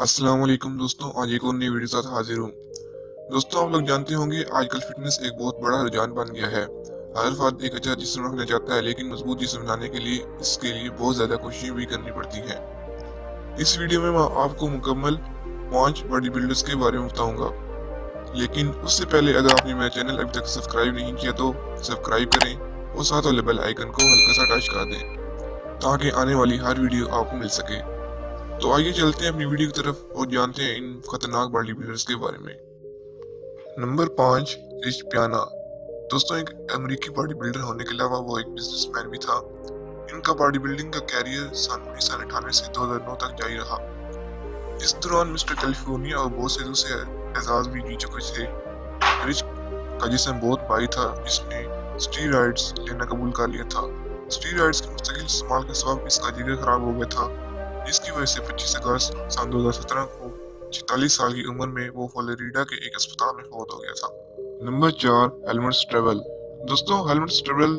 अस्सलाम वालेकुम दोस्तों, आज एक और नई वीडियो के साथ हाजिर हूँ। दोस्तों, आप लोग जानते होंगे आजकल फिटनेस एक बहुत बड़ा रुझान बन गया है। हर फर्द एक अच्छा जिस्म रखना चाहता है, लेकिन मजबूत जिस्म बनाने के लिए इसके लिए बहुत ज्यादा कोशिशें भी करनी पड़ती हैं। इस वीडियो में मैं आपको मुकम्मल 5 बॉडी बिल्डर्स के बारे में बताऊंगा, लेकिन उससे पहले अगर आपने मेरा चैनल अभी तक सब्सक्राइब नहीं किया तो सब्सक्राइब करें और साथ वाले बेल आइकन को हल्का सा टच कर दें ताकि आने वाली हर वीडियो आपको मिल सके। तो आइए चलते हैं अपनी वीडियो की तरफ और जानते हैं इन खतरनाक बॉडी बिल्डर्स के बारे में। नंबर 5, रिच पियाना। दोस्तों, एक अमेरिकी बॉडी बिल्डर होने के अलावा वो एक बिजनेसमैन भी था। इनका बॉडी बिल्डिंग का कैरियर सन 1998 से 2009 तक जारी रहा। इस दौरान मिस्टर कैलिफोर्निया और बहुत से दूसरे एजाज भी जीत चुके थे। रिच का जिस्म बहुत भारी था, जिसने स्टीरॉइड्स लेना कबूल कर लिया था। स्टीरॉइड्स के मुस्तकिल इस्तेमाल के सबब इसका जिगर खराब हो गया था, जिसकी वजह से 25 अगस्त सन 2017 को 46 साल की उम्र में वो फ्लोरिडा के एक अस्पताल में फौत हो गया था। Number 4, Helmut Strebl. दोस्तों, हेल्मट स्ट्रेबल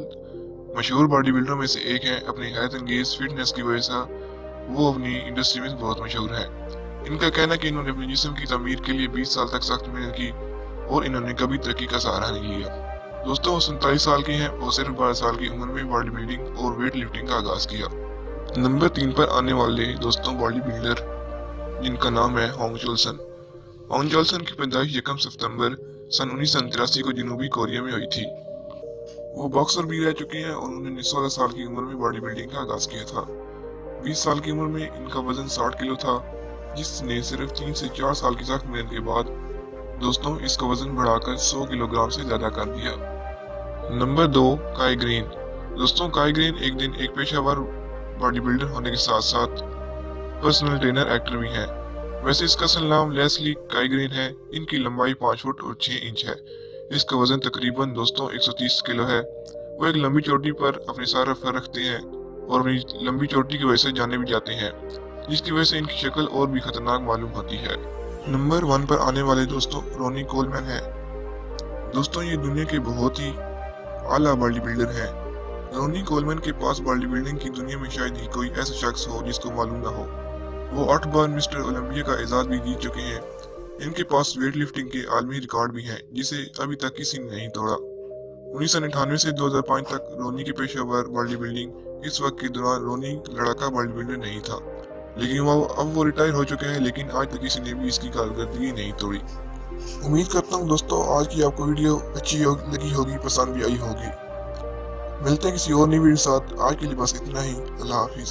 मशहूर बॉडी बिल्डर में से एक है। अपनी हैरत अंगेज फिटनेस की वजह से वो अपनी इंडस्ट्री में बहुत मशहूर है। इनका कहना है कि इन्होंने अपने जिस्म की तमीर के लिए 20 साल तक सख्त मेहनत की और इन्होंने कभी तरक्की का सहारा नहीं लिया। दोस्तों, वो 47 साल के हैं और सिर्फ 12 साल की उम्र में बॉडी बिल्डिंग और वेट लिफ्टिंग का आगाज किया। नंबर 3 पर आने वाले दोस्तों बॉडी बिल्डर जिनका नाम है होंग जोल्सन। होंग जोल्सन की पैदाइश 1 सितंबर सन 1983 को जनूबी कोरिया में हुई थी। वो बॉक्सर भी रह चुके हैं और उन्होंने 16 साल की उम्र में बॉडी बिल्डिंग का आगाज किया था। 20 साल की उम्र में इनका वजन 60 किलो था, जिसने सिर्फ 3 से 4 साल की सख्त मेहनत के बाद दोस्तों इसका वजन बढ़ाकर 100 किलोग्राम से ज्यादा कर दिया। नंबर 2, काई ग्रीन। दोस्तों, काई ग्रीन एक दिन एक पेशेवर बॉडी बिल्डर होने के साथ साथ पर्सनल ट्रेनर एक्टर भी हैं। वैसे इसका असल नाम लेस्ली काई ग्रीन है। इनकी लंबाई 5 फुट और 6 इंच है। इसका वजन तकरीबन दोस्तों 130 किलो है। वो एक लंबी चोटी पर अपने सार रफ्तार रखते हैं और अपनी लंबी चोटी की वजह से जाने भी जाते हैं, जिसकी वजह से इनकी शक्ल और भी खतरनाक मालूम होती है। नंबर 1 पर आने वाले दोस्तों रोनी कोलमैन है। दोस्तों, ये दुनिया के बहुत ही आला बॉडी बिल्डर है। रोनी कोलमैन के पास बॉडी बिल्डिंग की दुनिया में शायद ही कोई ऐसा शख्स हो जिसको मालूम ना हो। वो 8 बार मिस्टर ओलंपिया का एजाज भी जीत चुके हैं। इनके पास वेट लिफ्टिंग के आलमी रिकॉर्ड भी हैं, जिसे अभी तक किसी ने नहीं तोड़ा। 1998 से 2005 तक रोनी की पेशेवर बॉडी बिल्डिंग। इस वक्त के दौरान रोनी लड़का बॉडी बिल्डर नहीं था, लेकिन वो रिटायर हो चुके हैं, लेकिन आज तक किसी ने भी इसकी कारकर्दगी नहीं तोड़ी। उम्मीद करता हूँ दोस्तों आज की आपको वीडियो अच्छी लगी होगी, पसंद भी आई होगी। मिलते हैं किसी और नई वीडियो के साथ। आज के लिए बस इतना ही। अल्लाह हाफिज।